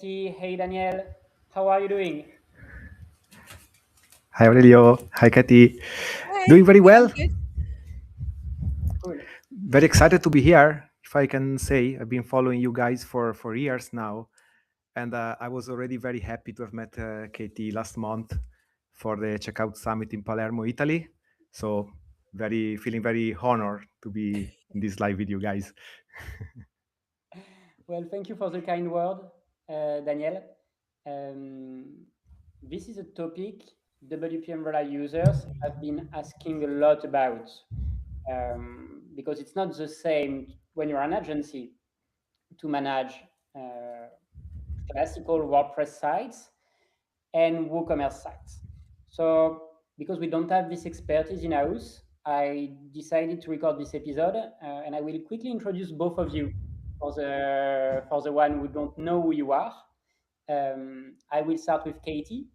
Katie. Hey, Danielle. How are you doing? Hi Aurelio. Hi Katy. Hi. Doing very Yeah, I'm well. good. Cool. Very excited to be here. If I can say, I've been following you guys for years now, and I was already very happy to have met Katy last month for the Checkout Summit in Palermo, Italy. So feeling very honored to be in this live with you guys. Well, thank you for the kind word, Danielle. This is a topic WP Umbrella users have been asking a lot about because it's not the same when you're an agency to manage uh, classical WordPress sites and WooCommerce sites. So because we don't have this expertise in house, I decided to record this episode, and I will quickly introduce both of you for the one who don't know who you are. I will start with Katie.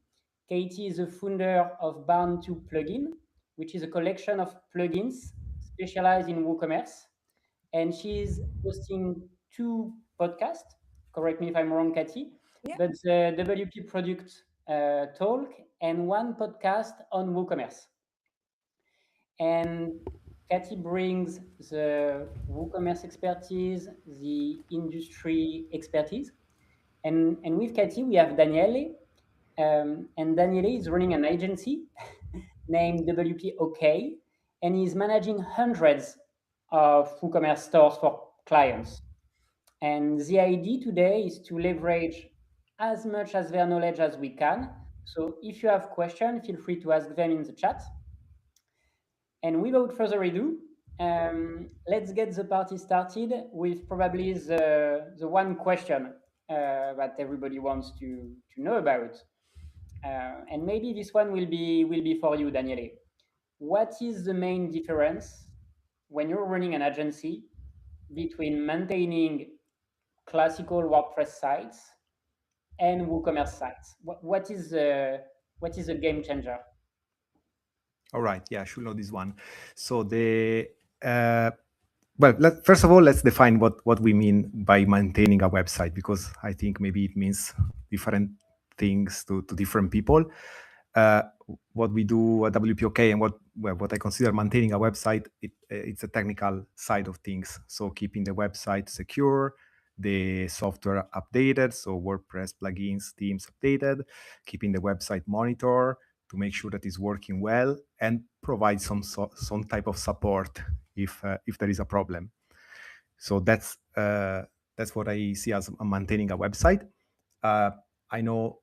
Katie is the founder of Barn2 Plugin, which is a collection of plugins specialized in WooCommerce, and she's hosting two podcasts. Correct me if I'm wrong, Katie. Yeah. But the WP Product Talk and one podcast on WooCommerce. And Katie brings the WooCommerce expertise, the industry expertise. And with Katie, we have Daniele. And Daniele is running an agency named WP OK, and he's managing hundreds of WooCommerce stores for clients. And the idea today is to leverage as much as their knowledge as we can. So if you have questions, feel free to ask them in the chat. And without further ado, let's get the party started with probably the one question that everybody wants to know about. And maybe this one will be for you, Daniele. What is the main difference when you're running an agency between maintaining classical WordPress sites and WooCommerce sites? What is a game changer? All right. Yeah, I should know this one. So first of all, let's define what we mean by maintaining a website, because I think maybe it means different things to different people. What we do at WPOK and what I consider maintaining a website, it's a technical side of things. So keeping the website secure, the software updated, so WordPress plugins, themes updated, keeping the website monitor to make sure that it's working well, and provide some type of support if there is a problem. So that's what I see as maintaining a website. I know,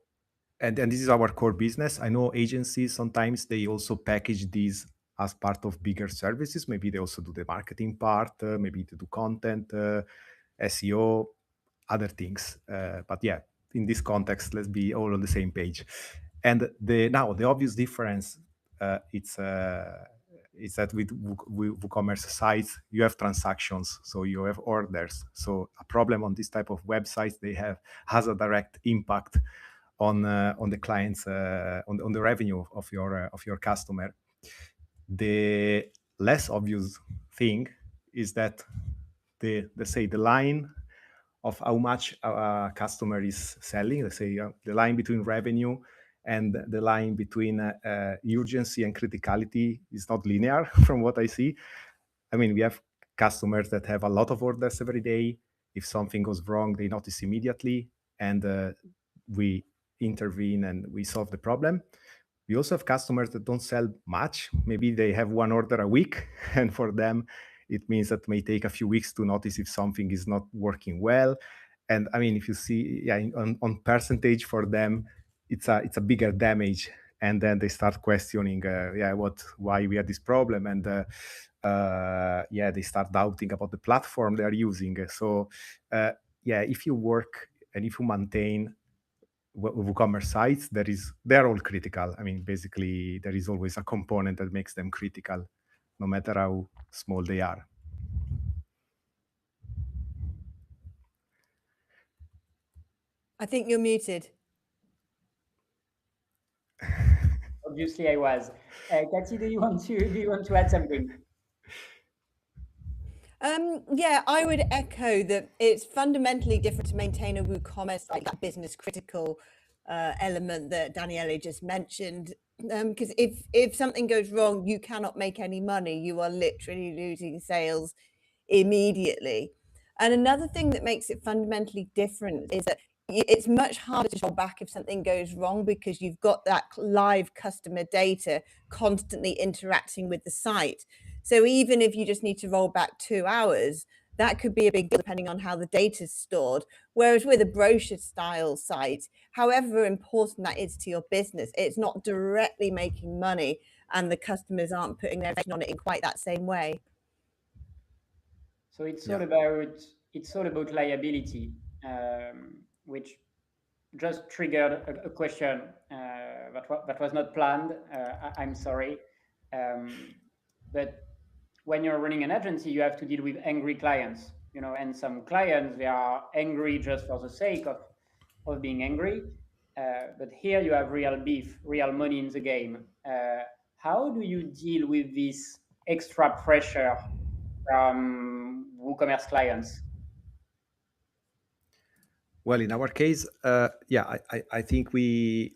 and this is our core business. I know agencies sometimes they also package these as part of bigger services. Maybe they also do the marketing part, maybe they do content, SEO, other things. But yeah, in this context, let's be all on the same page. And the obvious difference it's that with WooCommerce sites you have transactions, so you have orders. So a problem on this type of websites has a direct impact on the clients, on the revenue of your customer. The less obvious thing is that the line of how much a customer is selling, let's say the line between revenue and the line between urgency and criticality is not linear from what I see. I mean, we have customers that have a lot of orders every day. If something goes wrong, they notice immediately, and we intervene and we solve the problem. We also have customers that don't sell much. Maybe they have one order a week, and for them, it means that it may take a few weeks to notice if something is not working well. And I mean, if you see, on percentage for them, it's a bigger damage. And then they start questioning, why we had this problem, and they start doubting about the platform they are using. So, if you work and if you maintain WooCommerce sites, they're all critical. I mean, basically, there is always a component that makes them critical, no matter how small they are. I think you're muted. Obviously, I was. Katie, do you want to add something? Yeah, I would echo that it's fundamentally different to maintain a WooCommerce, like that business critical element that Daniele just mentioned. Because if something goes wrong, you cannot make any money. You are literally losing sales immediately. And another thing that makes it fundamentally different is that it's much harder to roll back if something goes wrong, because you've got that live customer data constantly interacting with the site. So even if you just need to roll back 2 hours, that could be a big deal depending on how the data is stored. Whereas with a brochure style site, however important that is to your business, it's not directly making money and the customers aren't putting their information on it in quite that same way. So it's Yeah. all about liability, which just triggered a question that was not planned. I'm sorry, but when you're running an agency, you have to deal with angry clients, and some clients, they are angry just for the sake of being angry. But here you have real beef, real money in the game. How do you deal with this extra pressure from WooCommerce clients? Well, in our case, yeah, I think we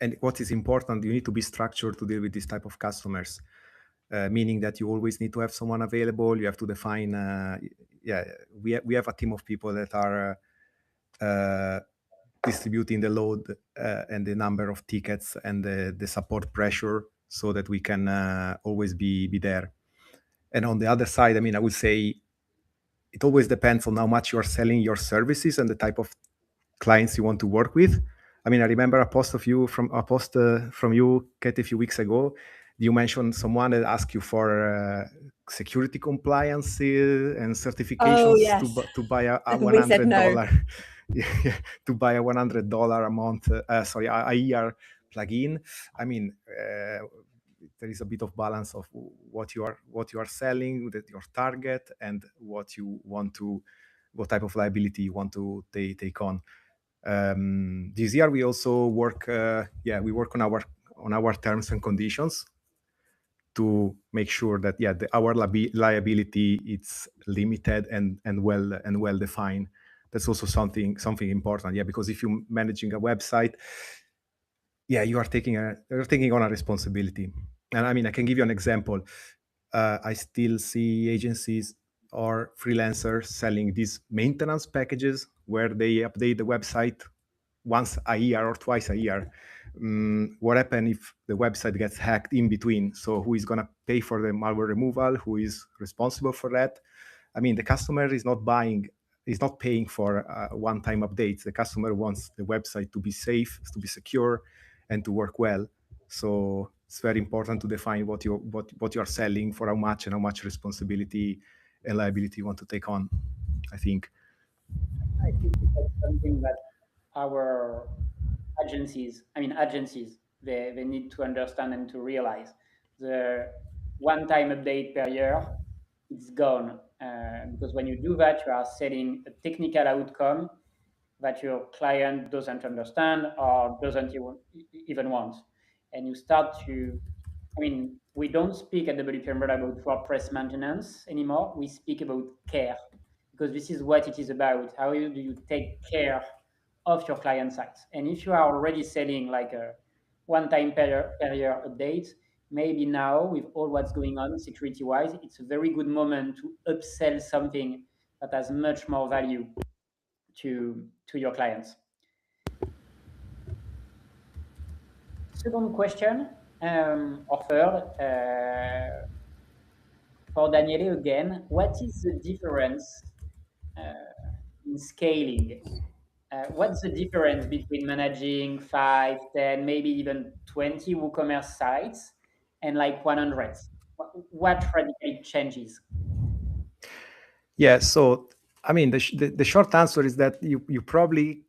and what is important, you need to be structured to deal with this type of customers, meaning that you always need to have someone available. You have to define. Yeah, we have a team of people that are distributing the load and the number of tickets and the support pressure, so that we can always be there. And on the other side, I mean, I would say it always depends on how much you are selling your services and the type of clients you want to work with. I mean, I remember a post from you, Kate, a few weeks ago. You mentioned someone that asked you for security compliance and certifications yes. to buy a We said no. $100 to buy a $100 a month, a year plugin. I mean, there is a bit of balance of what you are selling, your target, and what type of liability you want to take on. This year we also work on our terms and conditions to make sure that our liability it's limited and well defined. That's also something important, because if you're managing a website, you're taking on a responsibility. And I mean, I can give you an example. I still see agencies or freelancers selling these maintenance packages where they update the website once a year or twice a year. What happens if the website gets hacked in between? So who is going to pay for the malware removal? Who is responsible for that? I mean, the customer is not paying for one-time updates. The customer wants the website to be safe, to be secure, and to work well. So it's very important to define what you are selling, for how much, and how much responsibility and liability you want to take on, I think. I think that's something that our agencies, they need to understand and to realize. The one-time update per year, it's gone. Because when you do that, you are setting a technical outcome that your client doesn't understand or doesn't even want. And you start to, we don't speak at WPM about WordPress maintenance anymore. We speak about care, because this is what it is about. How do you take care of your client sites? And if you are already selling like a one-time per year update, maybe now with all what's going on security-wise, it's a very good moment to upsell something that has much more value to your clients. Second question, or third, for Daniele again, what is the difference in scaling? What's the difference between managing 5, 10, maybe even 20 WooCommerce sites and like 100? What radically changes? Yeah, so I mean, the short answer is that you probably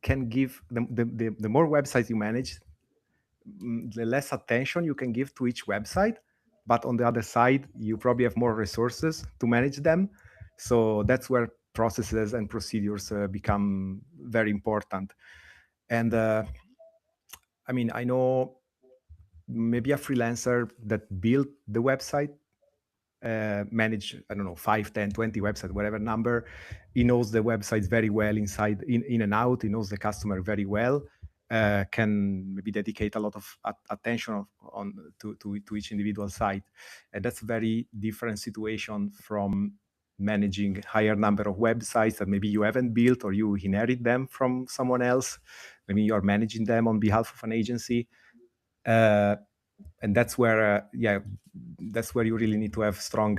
can give the more websites you manage, the less attention you can give to each website. But on the other side, you probably have more resources to manage them. So that's where processes and procedures become very important. And I mean, I know maybe a freelancer that built the website manage, I don't know, 5, 10, 20 websites, whatever number. He knows the websites very well inside, in and out. He knows the customer very well. Can maybe dedicate a lot of attention to each individual site, and that's a very different situation from managing higher number of websites that maybe you haven't built or you inherit them from someone else. Maybe you're managing them on behalf of an agency. And that's where, that's where you really need to have strong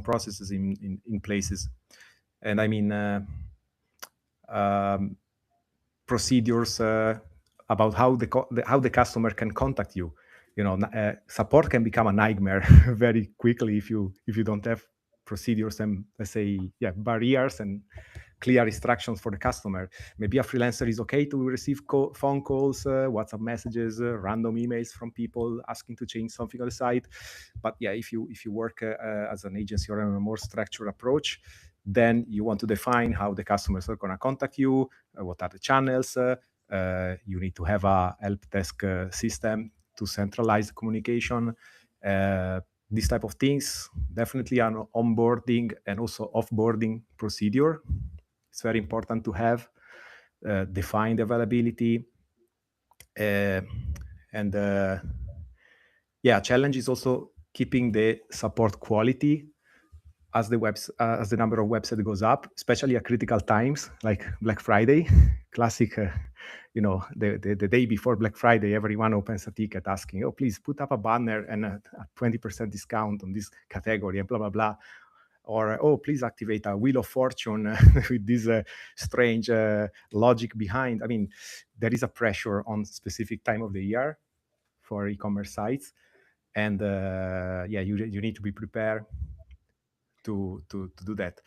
processes in places. And I mean, procedures about how the customer can contact you. You know, support can become a nightmare very quickly if you don't have procedures and, let's say, barriers and clear instructions for the customer. Maybe a freelancer is okay to receive phone calls, WhatsApp messages, random emails from people asking to change something on the site. But if you work as an agency or on a more structured approach, then you want to define how the customers are going to contact you, what are the channels. You need to have a help desk system to centralize the communication. These type of things, definitely an onboarding and also offboarding procedure. It's very important to have defined availability. And challenge is also keeping the support quality as the number of websites goes up, especially at critical times like Black Friday. Classic, the day before Black Friday, everyone opens a ticket asking, "Oh, please put up a banner and a 20% discount on this category," and blah blah blah. Or, "Oh, please activate a Wheel of Fortune with this strange logic behind." I mean, there is a pressure on specific time of the year for e-commerce sites, and you need to be prepared to do that.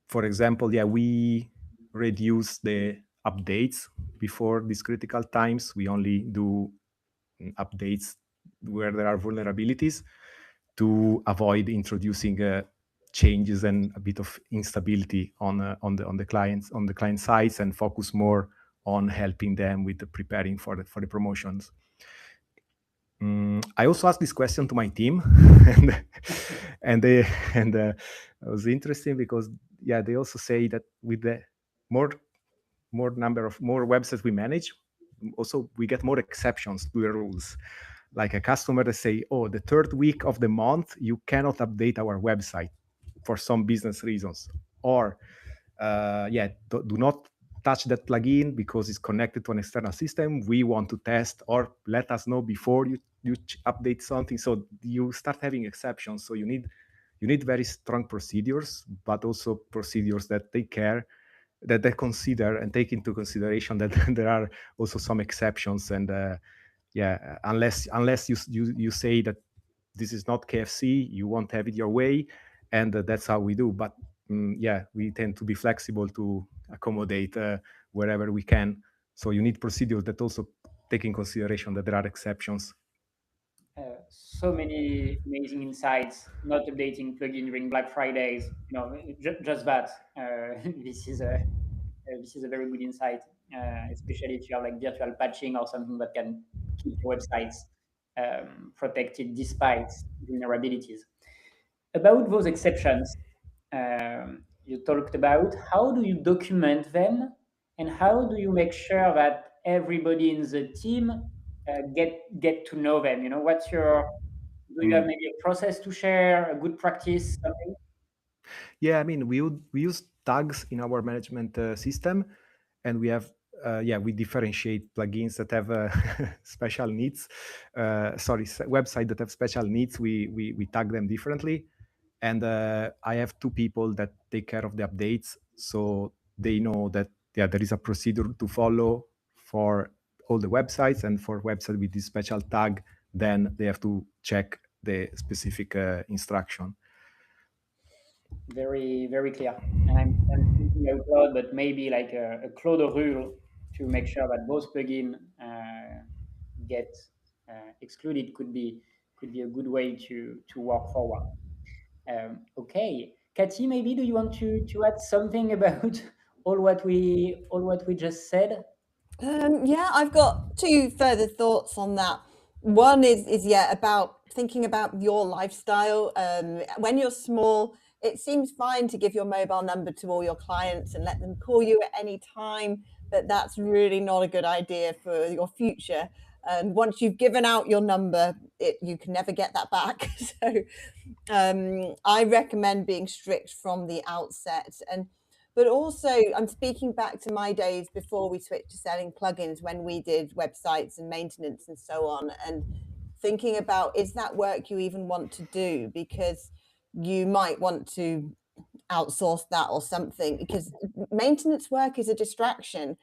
For example, we reduce the updates before these critical times. We only do updates where there are vulnerabilities to avoid introducing changes and a bit of instability on the client sites, and focus more on helping them with preparing for the promotions. I also asked this question to my team, and it was interesting because they also say that with the more websites we manage, also we get more exceptions to the rules. Like a customer that say, "Oh, the third week of the month you cannot update our website for some business reasons," or do not touch that plugin because it's connected to an external system. We want to test, or let us know before you update something. So you start having exceptions. So you need very strong procedures, but also procedures that take care, that they consider and take into consideration that there are also some exceptions. And unless you say that this is not KFC, you won't have it your way, and that's how we do. But we tend to be flexible to accommodate wherever we can. So you need procedures that also take in consideration that there are exceptions. So many amazing insights. Not updating plugin during Black Fridays, just that. This is a very good insight, especially if you have like virtual patching or something that can keep your websites protected despite vulnerabilities. About those exceptions, you talked about, how do you document them, and how do you make sure that everybody in the team get to know them? Do you have maybe a process to share, a good practice, something? Yeah, I mean, we use tags in our management system, and we have we differentiate plugins that have special needs. Websites that have special needs, we tag them differently. And I have 2 people that take care of the updates, so they know that there is a procedure to follow for all the websites, and for website with this special tag, then they have to check the specific instruction. Very, very clear. And I'm thinking out loud, but maybe like a cloud rule to make sure that those plugins get excluded could be a good way to work forward. Okay, Katy, maybe do you want to add something about all what we just said? I've got 2 further thoughts on that. One is about thinking about your lifestyle. When you're small, it seems fine to give your mobile number to all your clients and let them call you at any time, but that's really not a good idea for your future. And once you've given out your number, you can never get that back. So I recommend being strict from the outset. But also, I'm speaking back to my days before we switched to selling plugins, when we did websites and maintenance and so on, and thinking about, is that work you even want to do? Because you might want to outsource that or something, because maintenance work is a distraction.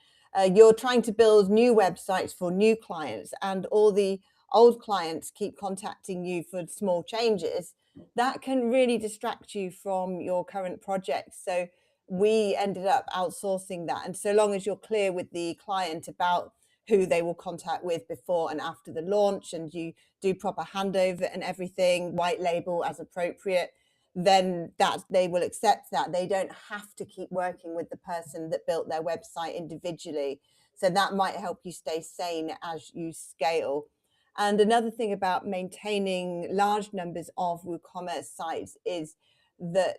You're trying to build new websites for new clients, and all the old clients keep contacting you for small changes. That can really distract you from your current projects. So we ended up outsourcing that. And so long as you're clear with the client about who they will contact with before and after the launch, and you do proper handover and everything, white label as appropriate, then that they will accept that. They don't have to keep working with the person that built their website individually. So that might help you stay sane as you scale. And another thing about maintaining large numbers of WooCommerce sites is that,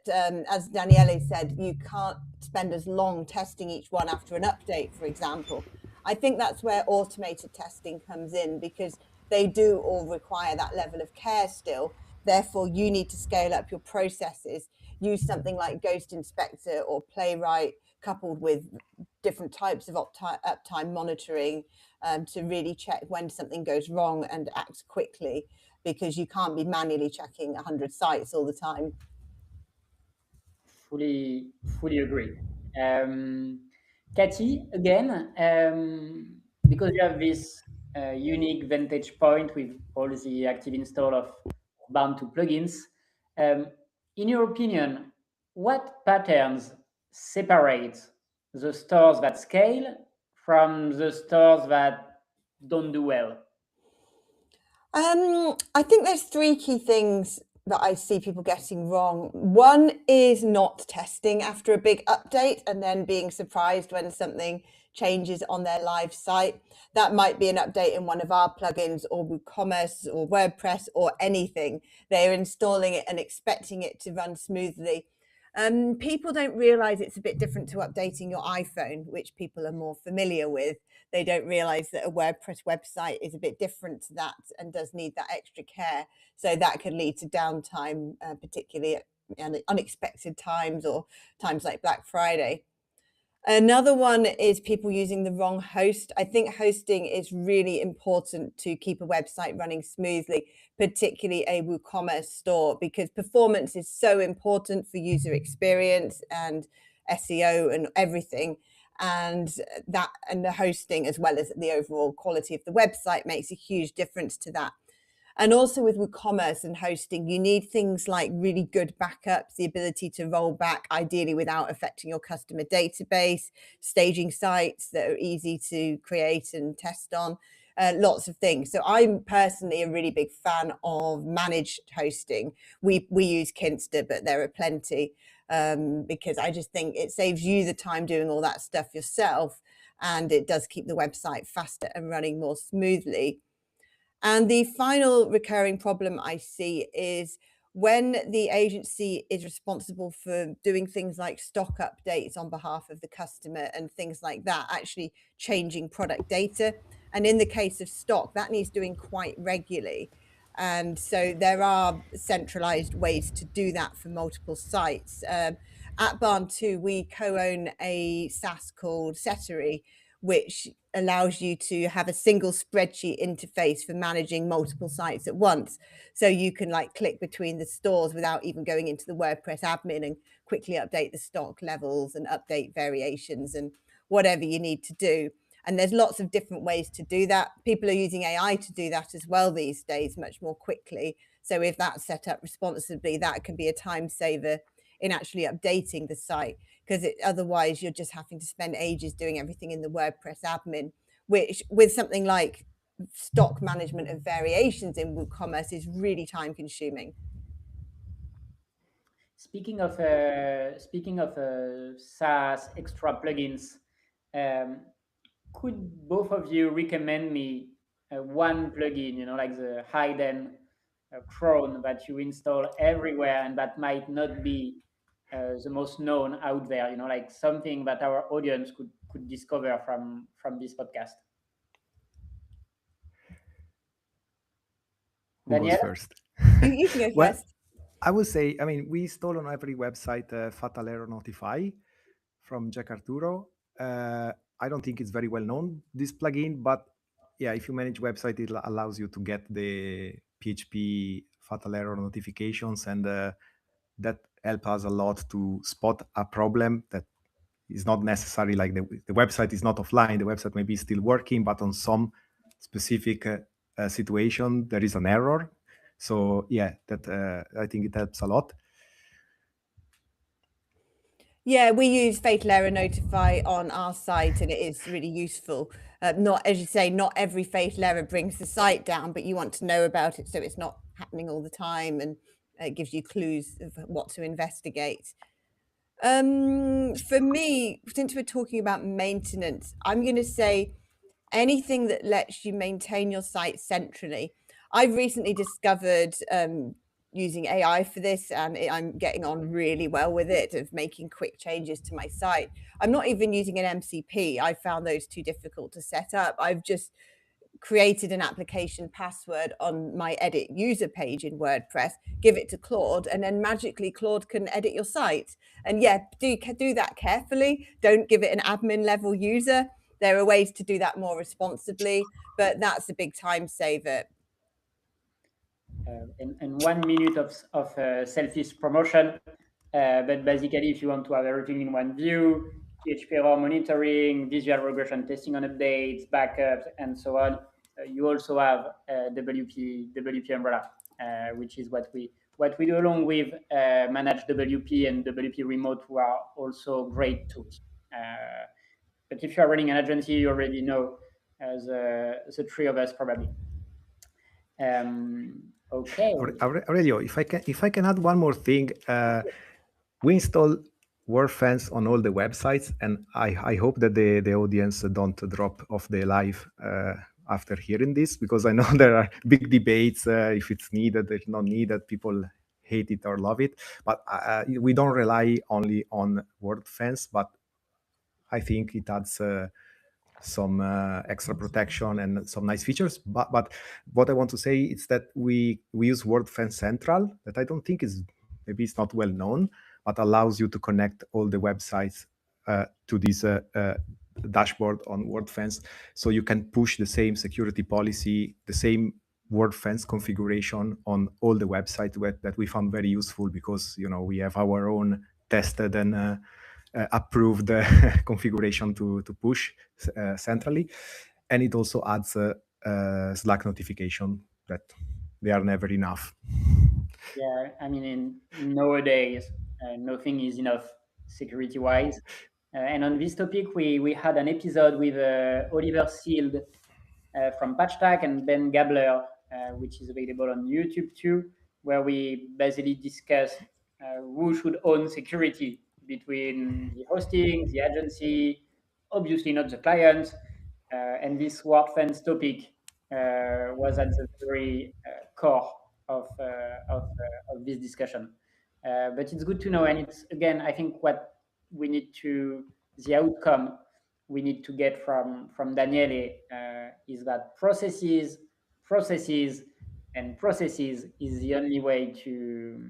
as Daniele said, you can't spend as long testing each one after an update, for example. I think that's where automated testing comes in, because they do all require that level of care still. Therefore, you need to scale up your processes. Use something like Ghost Inspector or Playwright, coupled with different types of uptime monitoring, to really check when something goes wrong and act quickly, because you can't be manually checking 100 sites all the time. Fully agree. Katie, again, because you have this unique vantage point with all the active install of bound to plugins, in your opinion, what patterns separate the stores that scale from the stores that don't do well? I think there's three key things that I see people getting wrong. One is not testing after a big update and then being surprised when something changes on their live site. That might be an update in one of our plugins or WooCommerce or WordPress or anything. They're installing it and expecting it to run smoothly. People don't realize it's a bit different to updating your iPhone, which people are more familiar with. They don't realize that a WordPress website is a bit different to that and does need that extra care. So that can lead to downtime, particularly at unexpected times or times like Black Friday. Another one is people using the wrong host. I think hosting is really important to keep a website running smoothly, particularly a WooCommerce store, because performance is so important for user experience and SEO and everything. And the hosting, as well as the overall quality of the website, makes a huge difference to that. And also with WooCommerce and hosting, you need things like really good backups, the ability to roll back, ideally without affecting your customer database, staging sites that are easy to create and test on, lots of things. So I'm personally a really big fan of managed hosting. We use Kinsta, but there are plenty, because I just think it saves you the time doing all that stuff yourself, and it does keep the website faster and running more smoothly. And the final recurring problem I see is when the agency is responsible for doing things like stock updates on behalf of the customer and things like that, actually changing product data. And in the case of stock, that needs doing quite regularly. And so there are centralized ways to do that for multiple sites. At Barn2, we co-own a SaaS called Settery, which allows you to have a single spreadsheet interface for managing multiple sites at once. So you can like click between the stores without even going into the WordPress admin and quickly update the stock levels and update variations and whatever you need to do. And there's lots of different ways to do that. People are using AI to do that as well these days, much more quickly. So if that's set up responsibly, that can be a time saver in actually updating the site, because otherwise you're just having to spend ages doing everything in the WordPress admin, which with something like stock management of variations in WooCommerce is really time consuming. Speaking of SaaS extra plugins, could both of you recommend me one plugin, like the hide cron that you install everywhere and that might not be the most known out there, you know, like something that our audience could discover from this podcast? Who goes Danielle? first? You can go Well, first. I would say, I mean, we install on every website Fatal Error Notify from Jack Arturo. I don't think it's very well known, this plugin, but yeah, if you manage website, it allows you to get the PHP fatal error notifications, and that helps us a lot to spot a problem that is not necessary, like the website is not offline, the website may be still working, but on some specific situation, there is an error. So yeah, that I think it helps a lot. Yeah, we use Fatal Error Notify on our site, and it is really useful. Not, as you say, not every fatal error brings the site down, but you want to know about it so it's not happening all the time, and it gives you clues of what to investigate. For me, since we're talking about maintenance, I'm going to say anything that lets you maintain your site centrally. I've recently discovered using AI for this, and I'm getting on really well with it, of making quick changes to my site. I'm not even using an MCP. I found those too difficult to set up. I've just created an application password on my edit user page in WordPress, give it to Claude, and then magically Claude can edit your site. And yeah, do that carefully. Don't give it an admin level user. There are ways to do that more responsibly, but that's a big time saver. And 1 minute of selfish promotion. But basically, if you want to have everything in one view, PHP error monitoring, visual regression testing on updates, backups, and so on, you also have WP umbrella, which is what we do along with managed WP and WP remote, who are also great tools. But if you are running an agency, you already know the three of us probably. Okay. Aurelio, if I can add one more thing, we install WordFence on all the websites, and I hope that the audience don't drop off the live after hearing this, because I know there are big debates if it's needed, if not needed. People hate it or love it, but we don't rely only on WordFence, but I think it adds some extra protection and some nice features. But what I want to say is that we use WordFence Central, that I don't think is, maybe it's not well known, but allows you to connect all the websites to this dashboard on WordFence. So you can push the same security policy, the same WordFence configuration on all the websites that we found very useful, because we have our own tested and approved configuration to push centrally, and it also adds a Slack notification that they are never enough. Yeah, I mean, nowadays, nothing is enough security-wise. And on this topic, we had an episode with Oliver Seald from Patchtack and Ben Gabler, which is available on YouTube too, where we basically discussed who should own security between the hosting, the agency, obviously not the client. And this WordFence topic was at the very core of this discussion. But it's good to know, and it's, again, I think what we need to, the outcome we need to get from Daniele is that processes is the only way to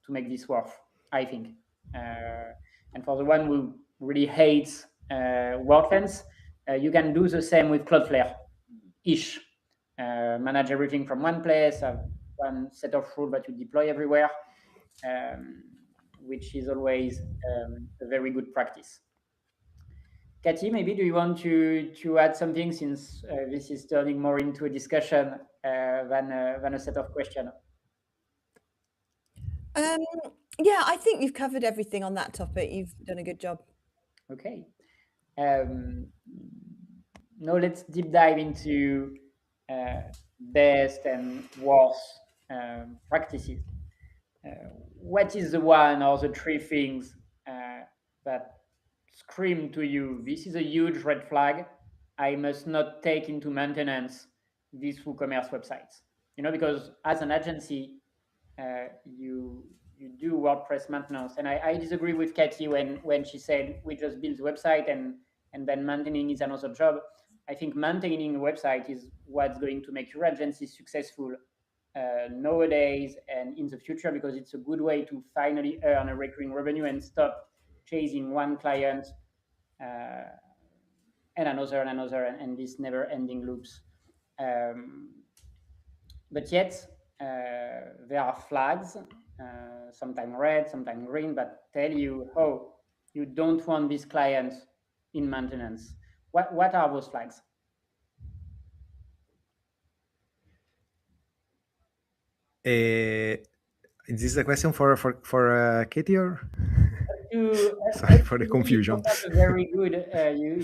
make this work, I think. And for the one who really hates WordFence, you can do the same with Cloudflare-ish. Manage everything from one place, have one set of rules that you deploy everywhere, which is always a very good practice. Katie, maybe do you want to add something, since this is turning more into a discussion than a set of questions? Yeah, I think you've covered everything on that topic. You've done a good job. Okay. Now let's deep dive into best and worst practices. What is the one or the three things that scream to you, this is a huge red flag, I must not take into maintenance these WooCommerce websites. Because as an agency, you do WordPress maintenance, and I disagree with Katie when she said we just build the website and then maintaining is another job. I think maintaining a website is what's going to make your agency successful nowadays and in the future, because it's a good way to finally earn a recurring revenue and stop chasing one client and another and these never-ending loops. But yet, there are flags, sometimes red, sometimes green, that tell you, oh, you don't want this client in maintenance. What are those flags? Is this a question for Katie or? Sorry for the confusion.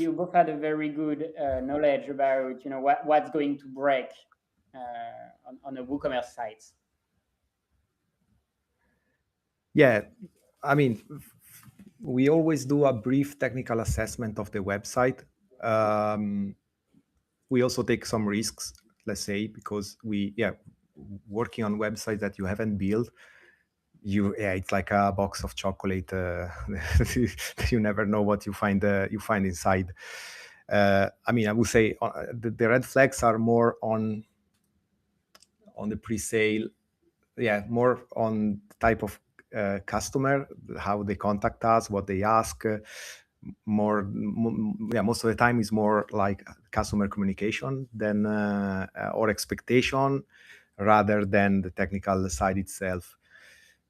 You both had a very good knowledge about what's going to break on a WooCommerce site. Yeah, I mean, we always do a brief technical assessment of the website. We also take some risks, let's say, because working on websites that you haven't built, it's like a box of chocolate. You never know what you find inside. I mean, I would say the red flags are more on the pre-sale, more on type of customer, how they contact us, what they ask. Most of the time is more like customer communication than or expectation rather than the technical side itself.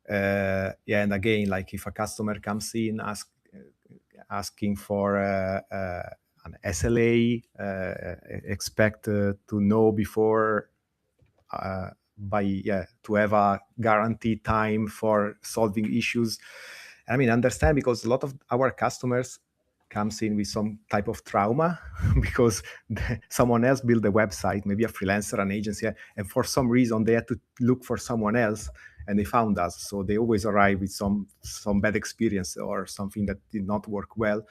And again, like if a customer comes in asking for an SLA, expect to know before to have a guaranteed time for solving issues. I mean, understand, because a lot of our customers comes in with some type of trauma because someone else built a website, maybe a freelancer, an agency, and for some reason they had to look for someone else and they found us. So they always arrive with some bad experience or something that did not work well.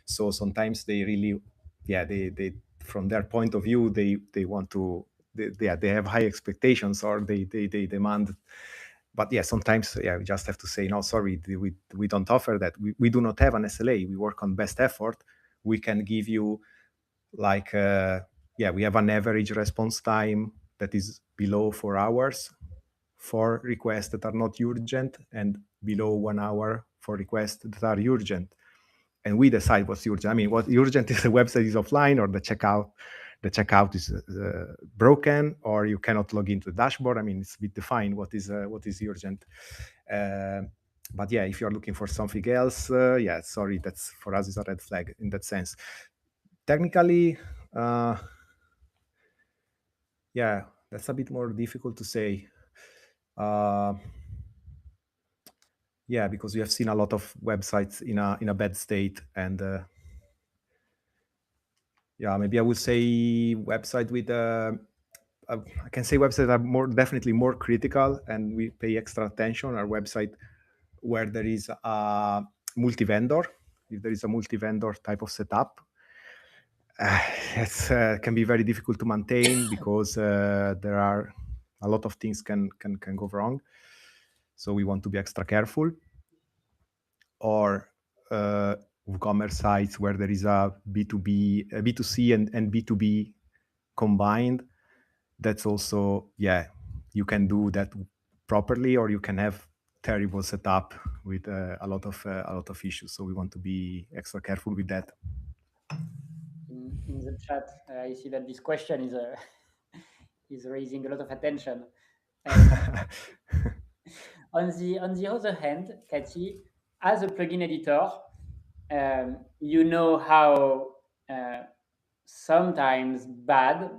So sometimes they really, they from their point of view, they want to, they have high expectations or they demand. But sometimes we just have to say, no, sorry, we don't offer that. We do not have an SLA. We work on best effort. We can give you like, we have an average response time that is below 4 hours for requests that are not urgent and below 1 hour for requests that are urgent. And we decide what's urgent. I mean, what urgent is the website is offline or the checkout is broken or you cannot log into the dashboard. I mean, it's a bit defined what is urgent. But if you're looking for something else, sorry, that's for us is a red flag in that sense. Technically, that's a bit more difficult to say. Because we have seen a lot of websites in a bad state, and maybe I would say website with I can say websites are definitely more critical, and we pay extra attention. Our website where there is a multi-vendor, if there is a multi-vendor type of setup, it can be very difficult to maintain because there are a lot of things can go wrong. So we want to be extra careful. Or WooCommerce sites where there is a B2B, a B2C and B2B combined. That's also, you can do that properly, or you can have terrible setup with a lot of issues. So we want to be extra careful with that. In the chat, I see that this question is is raising a lot of attention. On the other hand, Katie, as a plugin editor, you know how sometimes bad,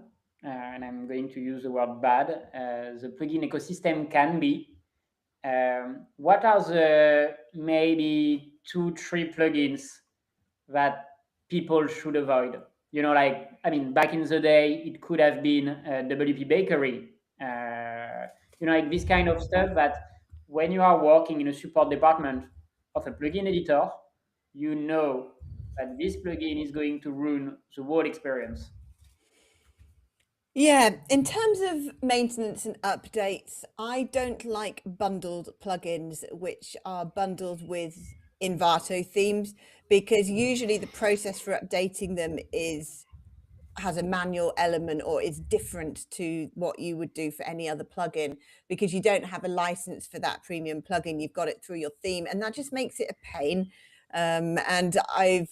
and I'm going to use the word bad, the plugin ecosystem can be. What are the maybe 2-3 plugins that people should avoid? Back in the day, it could have been WP Bakery. Like this kind of stuff that when you are working in a support department of a plugin editor, you know that this plugin is going to ruin the whole experience. Yeah, in terms of maintenance and updates, I don't like bundled plugins which are bundled with Envato themes, because usually the process for updating them has a manual element or is different to what you would do for any other plugin, because you don't have a license for that premium plugin. You've got it through your theme, and that just makes it a pain. And I've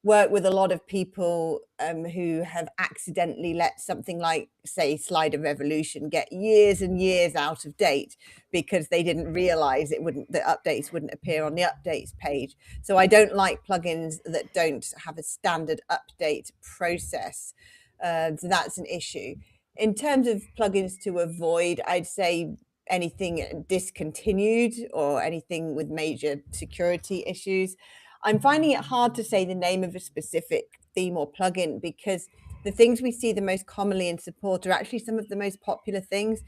worked with a lot of people who have accidentally let something like, say, Slider Revolution get years and years out of date because they didn't realize the updates wouldn't appear on the updates page. So I don't like plugins that don't have a standard update process. So that's an issue. In terms of plugins to avoid, I'd say anything discontinued or anything with major security issues. I'm finding it hard to say the name of a specific theme or plugin, because the things we see the most commonly in support are actually some of the most popular things.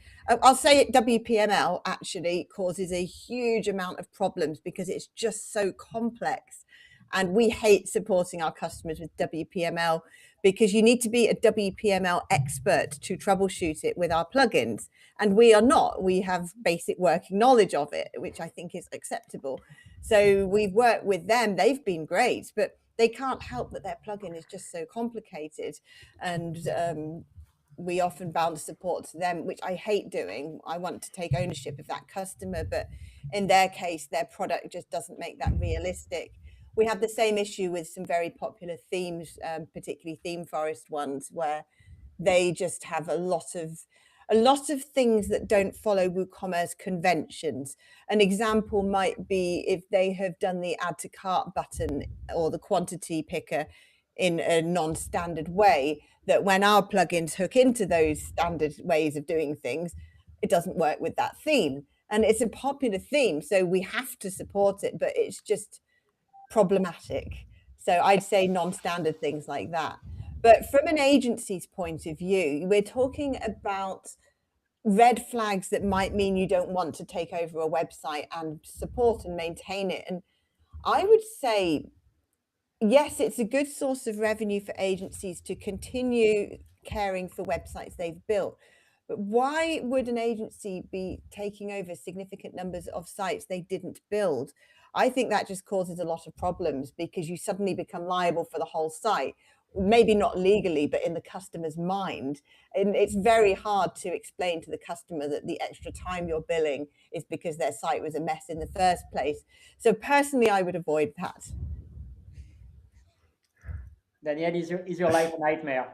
I'll say it, WPML actually causes a huge amount of problems because it's just so complex. And we hate supporting our customers with WPML because you need to be a WPML expert to troubleshoot it with our plugins. And we are not. We have basic working knowledge of it, which I think is acceptable. So we've worked with them. They've been great, but they can't help that their plugin is just so complicated. And we often bounce support to them, which I hate doing. I want to take ownership of that customer, but in their case, their product just doesn't make that realistic. We have the same issue with some very popular themes, particularly theme forest ones, where they just have a lot of things that don't follow WooCommerce conventions. An example might be if they have done the add to cart button or the quantity picker in a non-standard way, that when our plugins hook into those standard ways of doing things, it doesn't work with that theme. And it's a popular theme, so we have to support it, but it's just problematic. So I'd say non-standard things like that. But from an agency's point of view, we're talking about red flags that might mean you don't want to take over a website and support and maintain it. And I would say, yes, it's a good source of revenue for agencies to continue caring for websites they've built. But why would an agency be taking over significant numbers of sites they didn't build? I think that just causes a lot of problems, because you suddenly become liable for the whole site, maybe not legally, but in the customer's mind. And it's very hard to explain to the customer that the extra time you're billing is because their site was a mess in the first place. So personally, I would avoid that. Daniel, is your life a nightmare?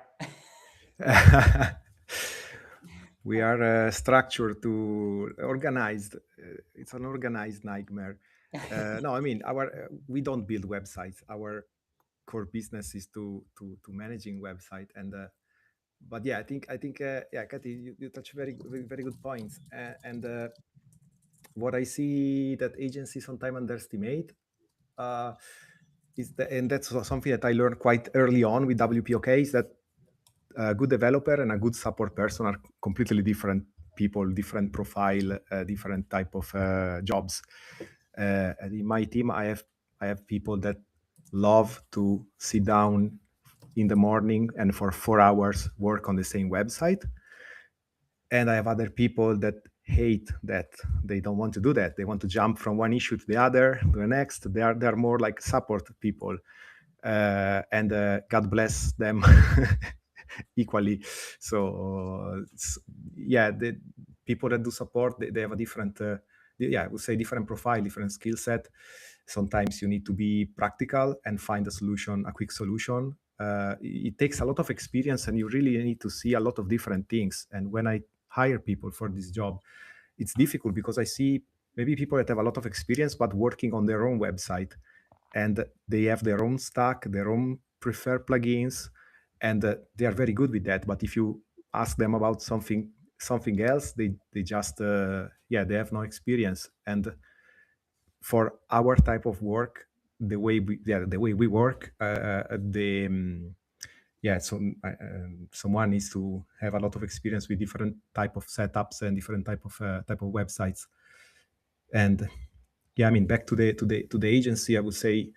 We are structured to organized. It's an organized nightmare. No, I mean, we don't build websites. Our core business is to managing website. And but yeah, I think yeah, Katy, you touch very good points. And what I see that agencies sometimes underestimate is that, and that's something that I learned quite early on with WPOK, is that a good developer and a good support person are completely different people, different profile, different type of jobs. And in my team, I have people that love to sit down in the morning and for 4 hours work on the same website. And I have other people that hate that. They don't want to do that. They want to jump from one issue to the other, to the next. They are more like support people. And God bless them equally. So yeah, the people that do support, they have a different, I would say different profile, different skill set. Sometimes you need to be practical and find a solution, a quick solution. It takes a lot of experience, and you really need to see a lot of different things. And when I hire people for this job, it's difficult because I see maybe people that have a lot of experience but working on their own website, and they have their own stack, their own preferred plugins, and they are very good with that. But if you ask them about something else, they just they have no experience. And for our type of work, the way we work, someone needs to have a lot of experience with different type of setups and different type of websites. And yeah, I mean, back to the agency, I would say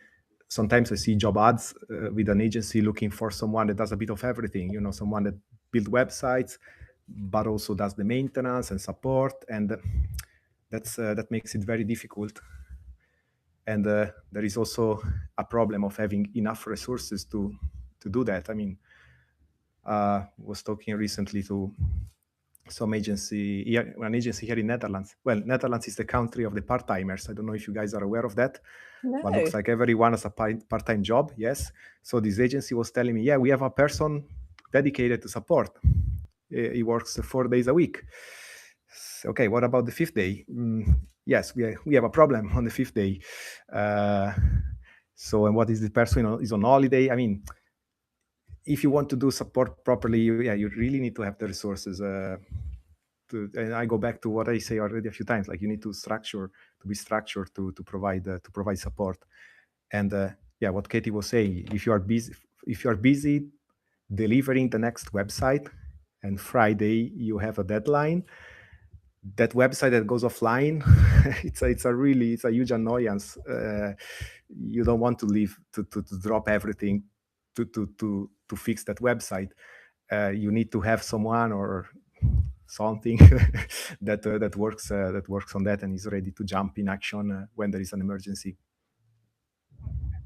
sometimes I see job ads with an agency looking for someone that does a bit of everything. Someone that build websites, but also does the maintenance and support, and that makes it very difficult. And there is also a problem of having enough resources to do that. I mean, was talking recently to some agency here, an agency here in Netherlands. Well, Netherlands is the country of the part-timers. I don't know if you guys are aware of that. No. But looks like everyone has a part-time job. Yes. So this agency was telling me, yeah, we have a person dedicated to support. He works 4 days a week. Okay, what about the 5th day? Yes, we have a problem on the 5th day. So, and what is the person is on holiday? I mean, if you want to do support properly, you really need to have the resources. And I go back to what I say already a few times. Like, you need to be structured to provide support. And what Katie was saying, if you are busy delivering the next website, and Friday you have a deadline, that website that goes offline, it's a huge annoyance. You don't want to leave to drop everything to fix that website. You need to have someone or something that works on that and is ready to jump in action when there is an emergency.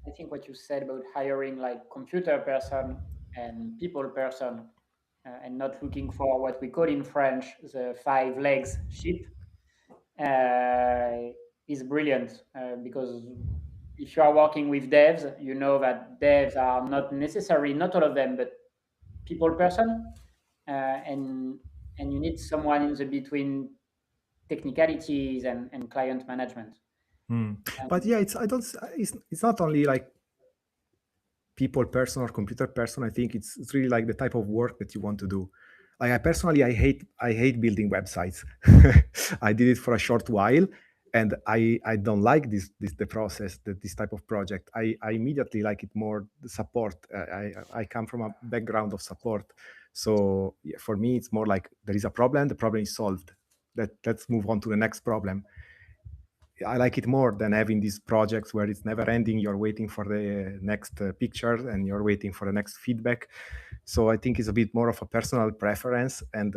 I think what you said about hiring like computer person and people person, and not looking for what we call in French the 5 legs sheep, is brilliant, because if you are working with devs, you know that devs are not necessarily, not all of them, but people person, and you need someone in the between technicalities and client management. But yeah, it's not only like people person or computer person. I think it's really like the type of work that you want to do. Like, I hate building websites. I did it for a short while, and I don't like the process, this type of project. I immediately like it more the support. I come from a background of support, so yeah, for me it's more like there is a problem, the problem is solved. Let's move on to the next problem. I like it more than having these projects where it's never ending. You're waiting for the next picture and you're waiting for the next feedback. So I think it's a bit more of a personal preference and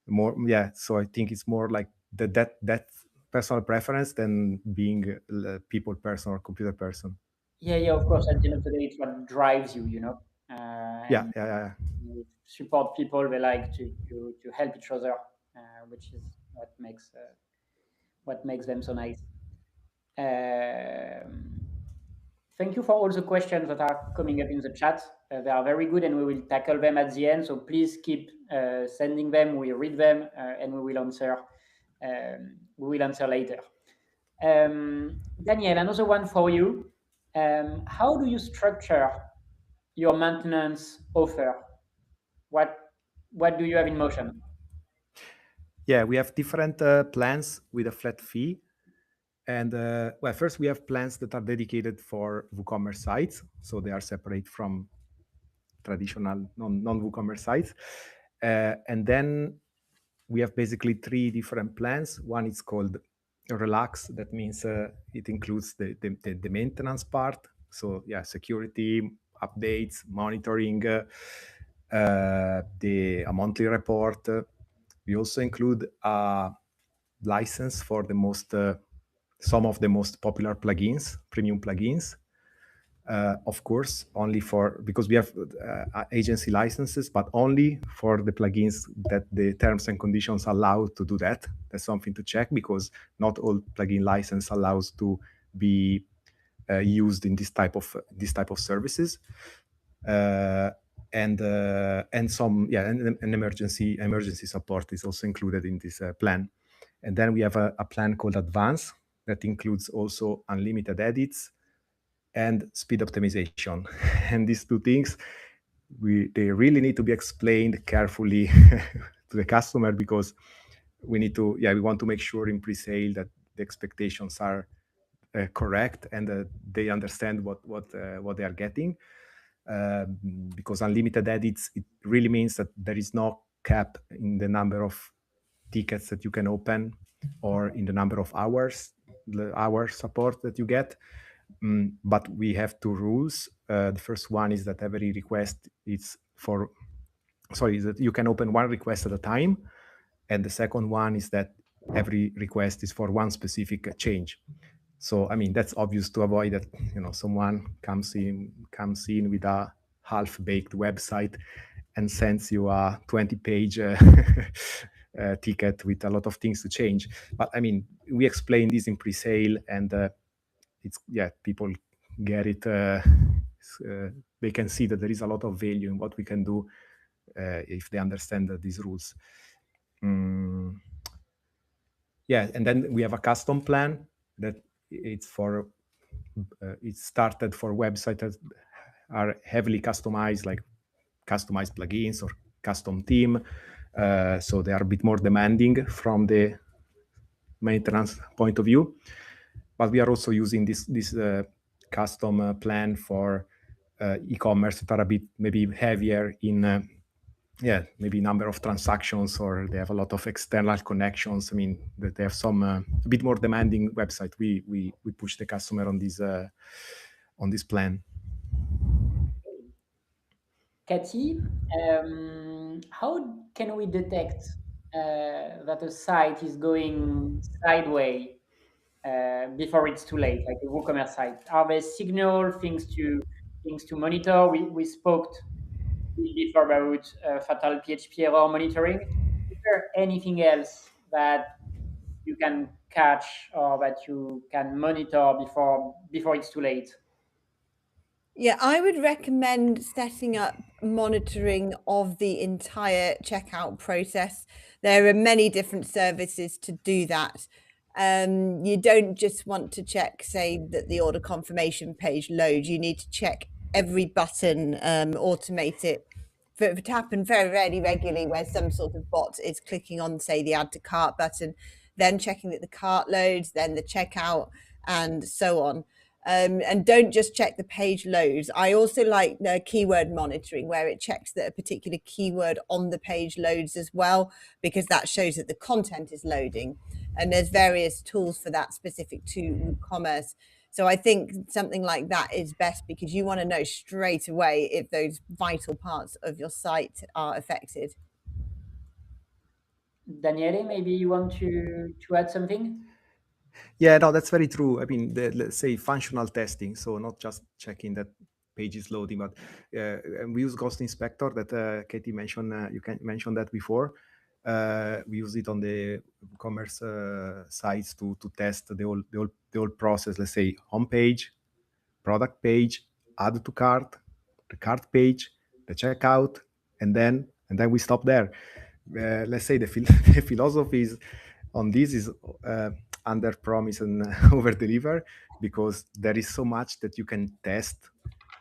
more, yeah. So I think it's more like that personal preference than being a people person or computer person. Yeah, of course. At the end of the day, it's what drives you, you know. Yeah. You support people. They like to help each other, which is what makes them so nice. Thank you for all the questions that are coming up in the chat. They are very good, and we will tackle them at the end. So please keep sending them. We read them, and we will answer. We will answer later. Daniel, another one for you. How do you structure your maintenance offer? What do you have in motion? Yeah, we have different plans with a flat fee. And well, first we have plans that are dedicated for WooCommerce sites. So they are separate from traditional non-WooCommerce sites. And then we have basically 3 different plans. One is called Relax. That means it includes the maintenance part. So yeah, security, updates, monitoring, a monthly report. We also include a license for some of the most popular plugins, premium plugins. Of course, only because we have agency licenses, but only for the plugins that the terms and conditions allow to do that. That's something to check, because not all plugin license allows to be used in this type of services. And some and emergency support is also included in this plan. And then we have a plan called Advance that includes also unlimited edits and speed optimization. And these 2 things, they really need to be explained carefully to the customer, because we want to make sure in pre-sale that the expectations are correct and they understand what they are getting. Because unlimited edits, it really means that there is no cap in the number of tickets that you can open or in the number of hours support that you get. But we have 2 rules. The first one is that every request is for sorry, that you can open one request at a time. And the second one is that every request is for one specific change. So, I mean, that's obvious to avoid that, someone comes in with a half-baked website and sends you a 20-page ticket with a lot of things to change. But I mean, we explain this in pre-sale, and people get it. They can see that there is a lot of value in what we can do if they understand these rules. Yeah, and then we have a custom plan that it's for it started for websites that are heavily customized, like customized plugins or custom theme. So they are a bit more demanding from the maintenance point of view. But we are also using this custom plan for e-commerce that are a bit maybe heavier in maybe number of transactions, or they have a lot of external connections. I mean, that they have some a bit more demanding website. We push the customer on this plan. Cathy, how can we detect that a site is going sideways before it's too late, like a WooCommerce site? Are there signal things to monitor? We spoke before about fatal PHP error monitoring. Is there anything else that you can catch or that you can monitor before it's too late? Yeah, I would recommend setting up monitoring of the entire checkout process. There are many different services to do that. You don't just want to check, say, that the order confirmation page loads. You need to check every button, automate it. For it to happen very, very regularly, where some sort of bot is clicking on, say, the add to cart button, then checking that the cart loads, then the checkout, and so on. And don't just check the page loads. I also like keyword monitoring, where it checks that a particular keyword on the page loads as well, because that shows that the content is loading. And there's various tools for that specific to WooCommerce. So I think something like that is best, because you want to know straight away if those vital parts of your site are affected. Daniele, maybe you want to add something? Yeah, no, that's very true. I mean, let's say functional testing, so not just checking that page is loading, but and we use Ghost Inspector that Katie mentioned. You can mention that before. We use it on the commerce sites to test the whole process. Let's say homepage, product page, add to cart, the cart page, the checkout, and then we stop there. Let's say the philosophy is on this is under promise and over deliver, because there is so much that you can test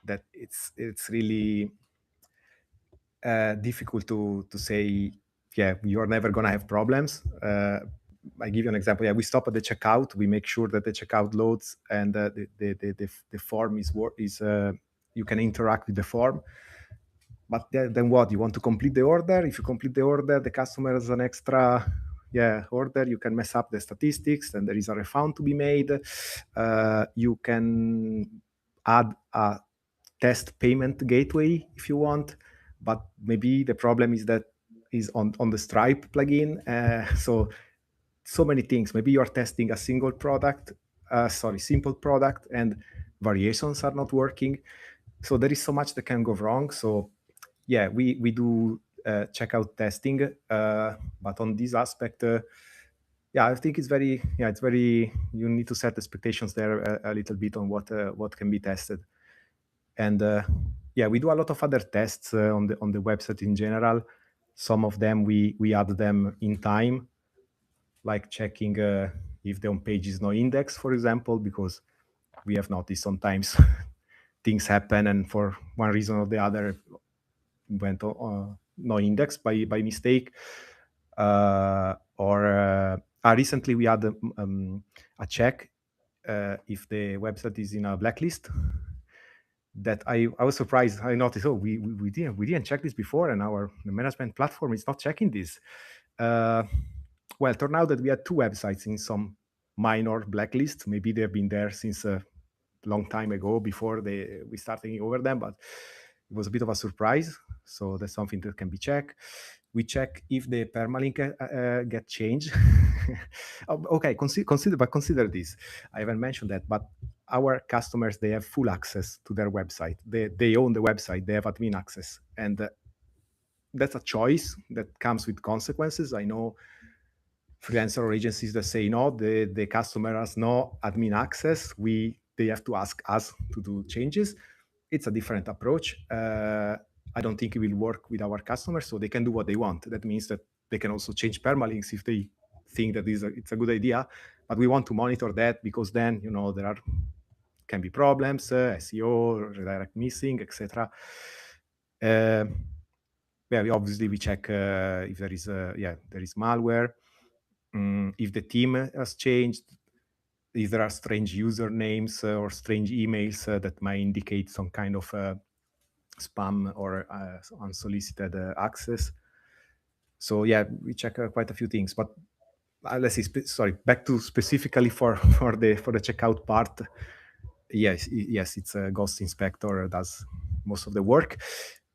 that it's really difficult to say, yeah, you're never going to have problems. I give you an example. Yeah, we stop at the checkout. We make sure that the checkout loads, and the form is you can interact with the form. But then what? You want to complete the order. If you complete the order, the customer has an extra order. You can mess up the statistics, and there is a refund to be made. You can add a test payment gateway if you want, but maybe the problem is that is on the Stripe plugin. So many things. Maybe you're testing a simple product, and variations are not working. So there is so much that can go wrong. So yeah, we do checkout testing, but on this aspect, I think it's very, you need to set expectations there a little bit on what can be tested. And we do a lot of other tests on the website in general. Some of them we add them in time, like checking if the home page is no index, for example, because we have noticed sometimes things happen, and for one reason or the other went no index by mistake. Recently we had a check if the website is in a blacklist. That I was surprised. I noticed, we didn't check this before, and the management platform is not checking this. Well, it turned out that we had two websites in some minor blacklist. Maybe they've been there since a long time ago, before we start thinking over them. But it was a bit of a surprise. So that's something that can be checked. We check if the permalink get changed. Okay, consider this. I haven't mentioned that, but our customers, they have full access to their website. They own the website. They have admin access, and that's a choice that comes with consequences. I know freelancer or agencies that say no, the customer has no admin access. They have to ask us to do changes. It's a different approach. I don't think it will work with our customers, so they can do what they want. That means that they can also change permalinks if they think that it's a good idea. But we want to monitor that, because then there can be problems, SEO, redirect missing, etc. Obviously we check if there is malware, if the theme has changed, if there are strange usernames or strange emails that might indicate some kind of spam or unsolicited access. So yeah, we check quite a few things. But let's see. Back to specifically for the checkout part. Yes, it's a Ghost Inspector does most of the work.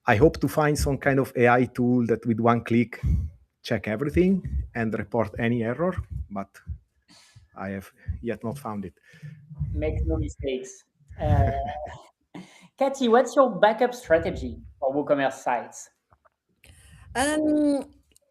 I hope to find some kind of AI tool that with one click check everything and report any error, but I have yet not found it. Make no mistakes. Katy, what's your backup strategy for WooCommerce sites?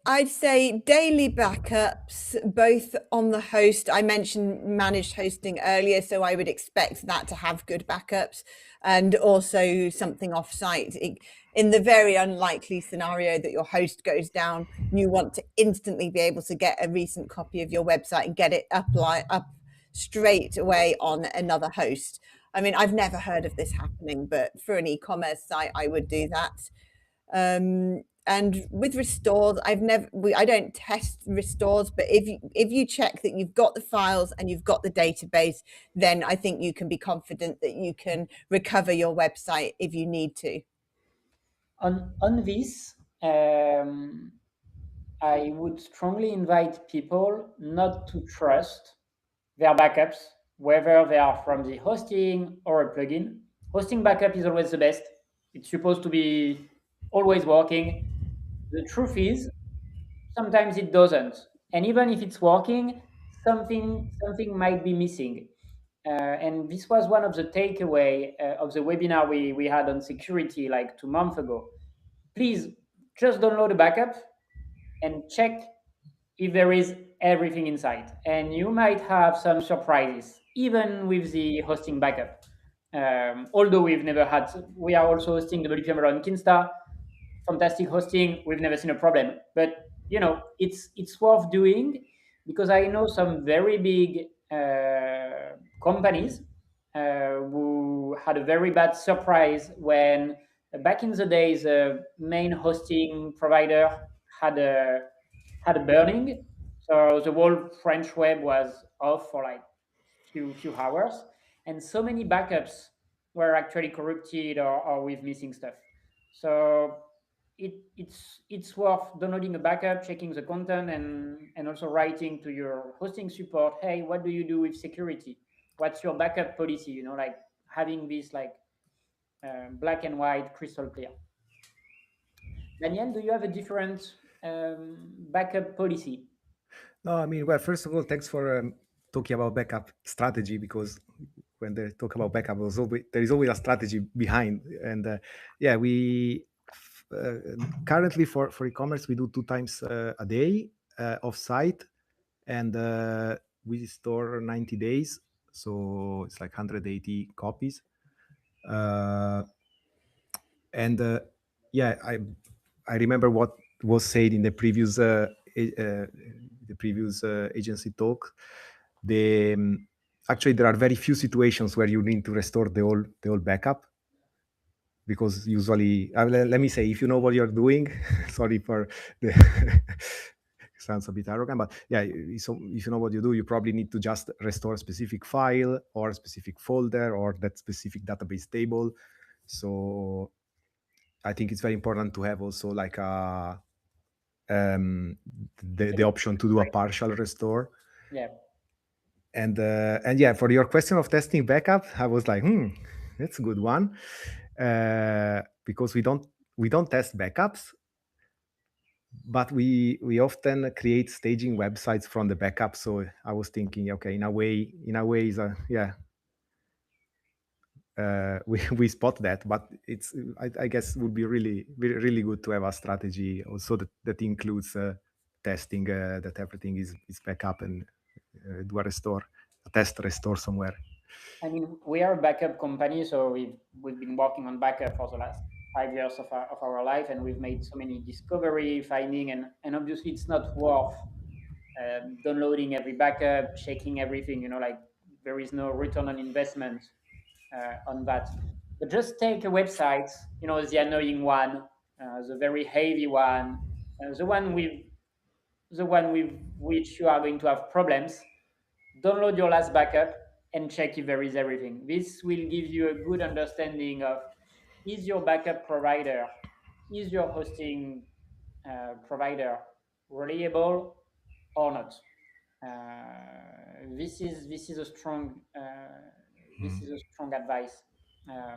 I'd say daily backups, both on the host. I mentioned managed hosting earlier, so I would expect that to have good backups, and also something offsite. In the very unlikely scenario that your host goes down, you want to instantly be able to get a recent copy of your website and get it up straight away on another host. I mean, I've never heard of this happening, but for an e-commerce site, I would do that. And with restores, I don't test restores, but if you check that you've got the files and you've got the database, then I think you can be confident that you can recover your website if you need to. On this, I would strongly invite people not to trust their backups, whether they are from the hosting or a plugin. Hosting backup is always the best. It's supposed to be always working. The truth is, sometimes it doesn't. And even if it's working, something might be missing. And this was one of the takeaway of the webinar we had on security like 2 months ago. Please just download a backup and check if there is everything inside. And you might have some surprises, even with the hosting backup. Although we are also hosting WPML on Kinsta, fantastic hosting, we've never seen a problem. But it's worth doing, because I know some very big companies who had a very bad surprise when back in the days the main hosting provider had a burning, so the whole French web was off for like few hours, and so many backups were actually corrupted or with missing stuff. So it's worth downloading a backup, checking the content, and also writing to your hosting support, hey, what do you do with security? What's your backup policy? Like having this like black and white, crystal clear. Daniel, do you have a different backup policy? No, I mean, well, first of all, thanks for talking about backup strategy, because when they talk about backup, there is always a strategy behind. And we currently for e-commerce, we do 2 times a day off-site, and we store 90 days. So it's like 180 copies. I remember what was said in the previous agency talk. Actually, there are very few situations where you need to restore the whole backup, because usually, let me say, if you know what you're doing, sorry for the sounds a bit arrogant, but yeah, so if you know what you do, you probably need to just restore a specific file or a specific folder or that specific database table. So I think it's very important to have also like the option to do a partial restore. Yeah. And yeah, for your question of testing backup, I was like, that's a good one. because we don't test backups, but we often create staging websites from the backup. So I was thinking, okay, in a way, is we spot that, but it's I guess would be really good to have a strategy also that includes testing that everything is backup and do a test restore somewhere. I mean, we are a backup company, so we've been working on backup for the last 5 years of our life, and we've made so many discovery, finding, and obviously it's not worth downloading every backup, checking everything. Like there is no return on investment on that. But just take a website, the annoying one, the very heavy one, the one with which you are going to have problems. Download your last backup and check if there is everything. This will give you a good understanding of, is your backup provider, is your hosting provider reliable or not? This is a strong advice. I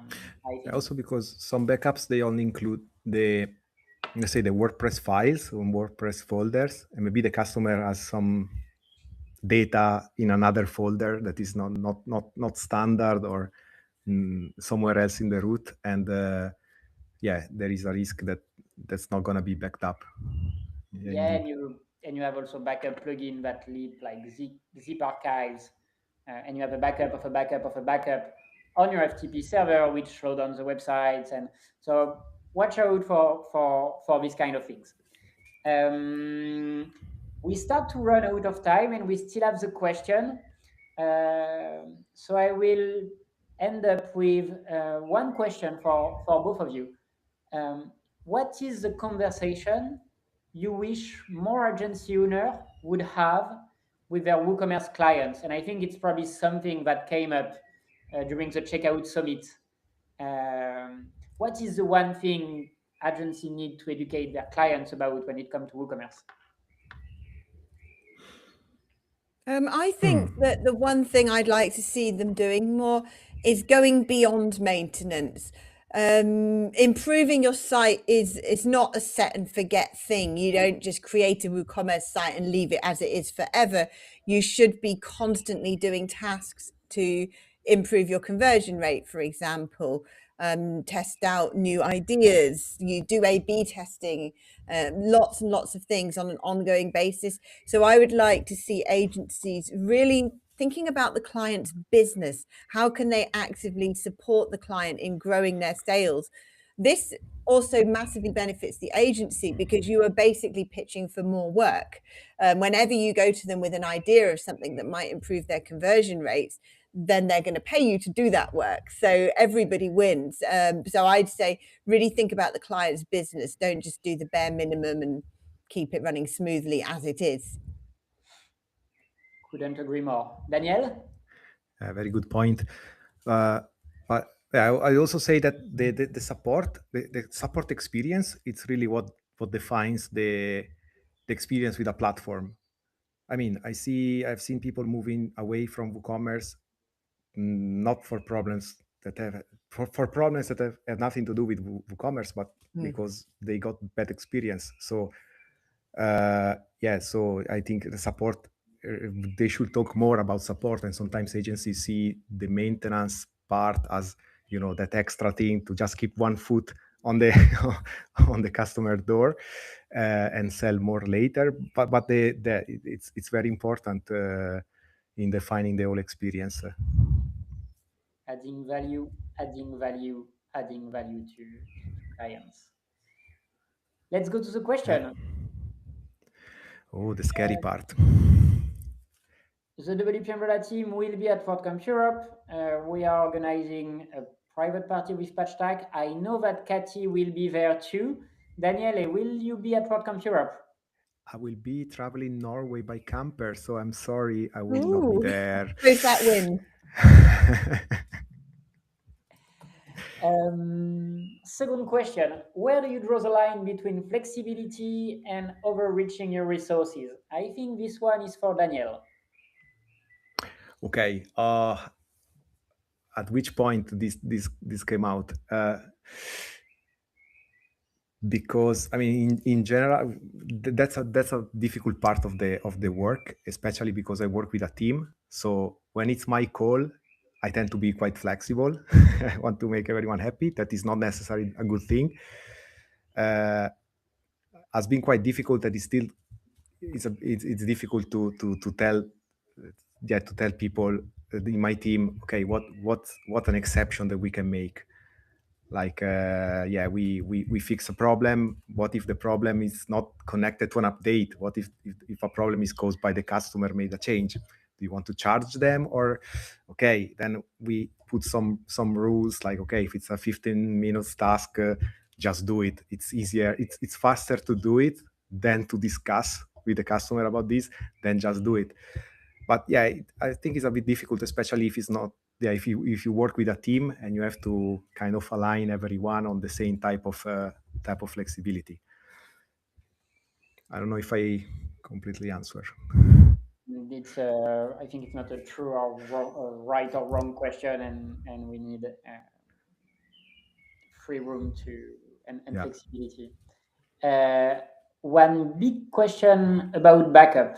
think. Also, because some backups, they only include let's say the WordPress files or WordPress folders, and maybe the customer has some data in another folder that is not standard, or somewhere else in the root, and there is a risk that that's not going to be backed up. Yeah, and you have also backup plugin that lead like zip archives, and you have a backup of a backup of a backup on your FTP server, which slow down the websites, and so watch out for these kind of things. We start to run out of time, and we still have the question. So I will end up with one question for both of you. What is the conversation you wish more agency owner would have with their WooCommerce clients? And I think it's probably something that came up during the Checkout Summit. What is the one thing agency need to educate their clients about when it comes to WooCommerce? I think that the one thing I'd like to see them doing more is going beyond maintenance. Improving your site is not a set and forget thing. You don't just create a WooCommerce site and leave it as it is forever. You should be constantly doing tasks to improve your conversion rate, for example. Test out new ideas. You do A/B testing, lots and lots of things on an ongoing basis. So I would like to see agencies really thinking about the client's business. How can they actively support the client in growing their sales? This also massively benefits the agency because you are basically pitching for more work. Whenever you go to them with an idea of something that might improve their conversion rates, then they're going to pay you to do that work. So everybody wins. So I'd say really think about the client's business. Don't just do the bare minimum and keep it running smoothly as it is. Couldn't agree more. Danielle? Very good point. But I also say that the support experience, it's really what defines the experience with a platform. I mean, I've seen people moving away from WooCommerce, not for problems that have nothing to do with WooCommerce, but because they got bad experience. So so I think the support, they should talk more about support, and sometimes agencies see the maintenance part as that extra thing to just keep one foot on the on the customer door and sell more later. But it's very important in defining the whole experience. Adding value to clients. Let's go to the question. Oh, the scary part. The WP Umbrella team will be at WordCamp Europe. We are organizing a private party with Patchtag. I know that Katie will be there too. Daniele, will you be at WordCamp Europe? I will be traveling Norway by camper, so I'm sorry I will not be there. Who's that win? Second question, where do you draw the line between flexibility and overreaching your resources? I think this one is for Danielle. Okay. At which point this came out? because I mean, in general, that's a difficult part of the work, especially because I work with a team. So when it's my call, I tend to be quite flexible. I want to make everyone happy. That is not necessarily a good thing. Has been quite difficult. That is still it's difficult to tell to tell people in my team, okay, what an exception that we can make. Like we fix a problem. What if the problem is not connected to an update? What if a problem is caused by the customer made a change? Do you want to charge them? Or okay, then we put some rules, like, okay, if it's a 15 minutes task, just do it. It's easier, it's faster to do it than to discuss with the customer about this, then just do it. But yeah, I think it's a bit difficult, especially if it's not, if you work with a team and you have to kind of align everyone on the same type of flexibility. I don't know if I completely answer. It's I think it's not a true or wrong, right or wrong question, and we need free room to and Yeah. flexibility. One big question about backup.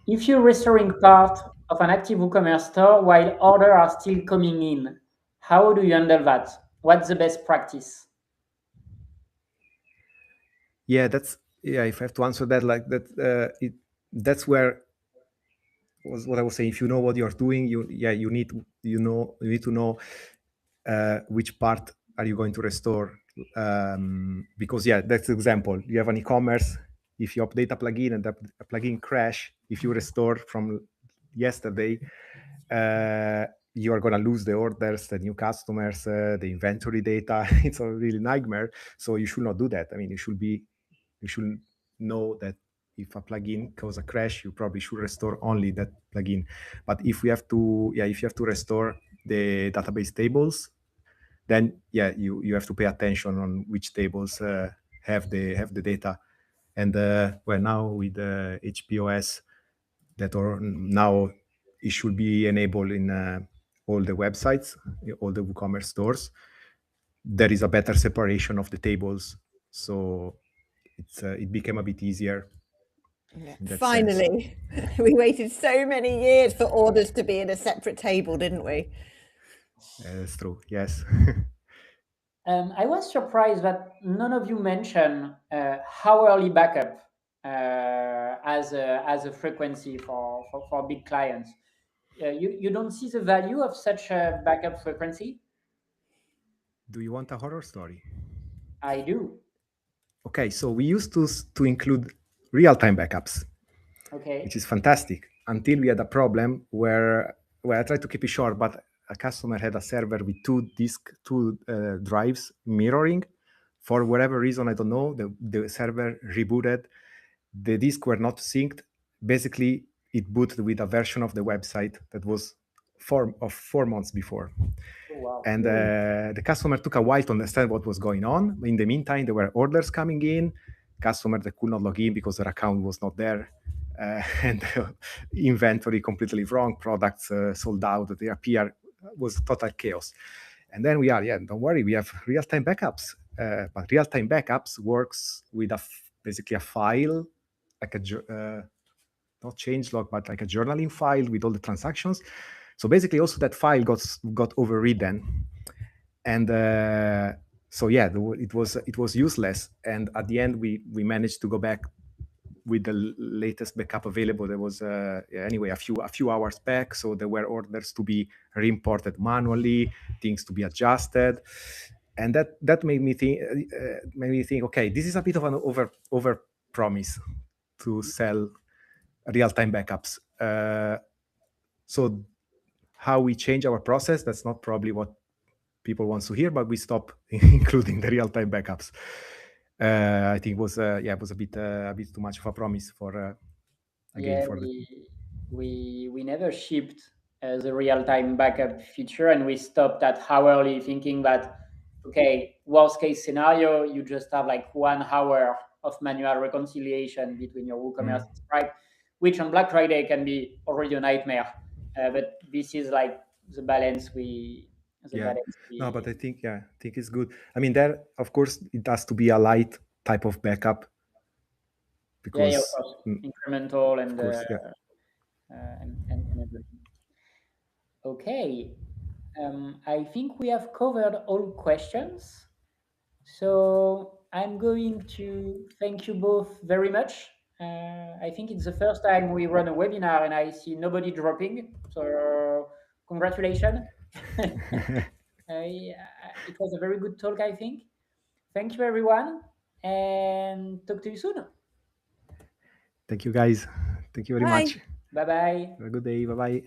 If you're restoring part of an active WooCommerce store while orders are still coming in, how do you handle that? What's the best practice? Yeah, if I have to answer that like that, that's where was what I was saying. If you know what you're doing, you need to know which part are you going to restore, because that's the example. You have an e-commerce. If you update a plugin and the plugin crash, if you restore from yesterday, you are going to lose the orders, the new customers, the inventory data. It's a really nightmare. So you should not do that. I mean, you should know that if a plugin causes a crash, you probably should restore only that plugin. But if you have to restore the database tables, then you have to pay attention on which tables have the data. And now with HPOS, that are now it should be enabled in all the websites, all the WooCommerce stores. There is a better separation of the tables, so it became a bit easier. Finally, we waited so many years for orders to be in a separate table, didn't we? That's true. Yes. I was surprised that none of you mentioned hourly backup as a frequency for big clients. You don't see the value of such a backup frequency? Do you want a horror story? I do. Okay, so we used to include real-time backups, Okay. which is fantastic, until we had a problem where I tried to keep it short, but a customer had a server with two drives mirroring. For whatever reason, I don't know, the server rebooted. The disks were not synced. Basically, it booted with a version of the website that was 4 months before. Oh, wow. And the customer took a while to understand what was going on. In the meantime, there were orders coming in, customers that could not log in because their account was not there, and inventory completely wrong, products sold out, they appear, was total chaos. And then don't worry, we have real-time backups. But real-time backups works with basically a file, like not changelog, but like a journaling file with all the transactions. So basically, also that file got overridden, and it was useless. And at the end, we managed to go back with the latest backup available. There was anyway a few hours back, so there were orders to be re-imported manually, things to be adjusted, and that made me think, okay, this is a bit of an over promise to sell real-time backups. So how we change our process, that's not probably what people want to hear, but we stop including the real-time backups. I think it was a bit too much of a promise for we never shipped the real-time backup feature, and we stopped at hourly, thinking that, okay, worst case scenario, you just have like 1 hour of manual reconciliation between your WooCommerce and Stripe, which on Black Friday can be already a nightmare. But this is like the balance we latency. No, but I think it's good. I mean, there of course it has to be a light type of backup because Of course, incremental and of course, and everything. Okay, I think we have covered all questions. So I'm going to thank you both very much. I think it's the first time we run a webinar and I see nobody dropping. So congratulations. It was a very good talk, I think. Thank you, everyone, and talk to you soon. Thank you, guys. Thank you very Bye. much. Bye-bye. Have a good day. Bye bye.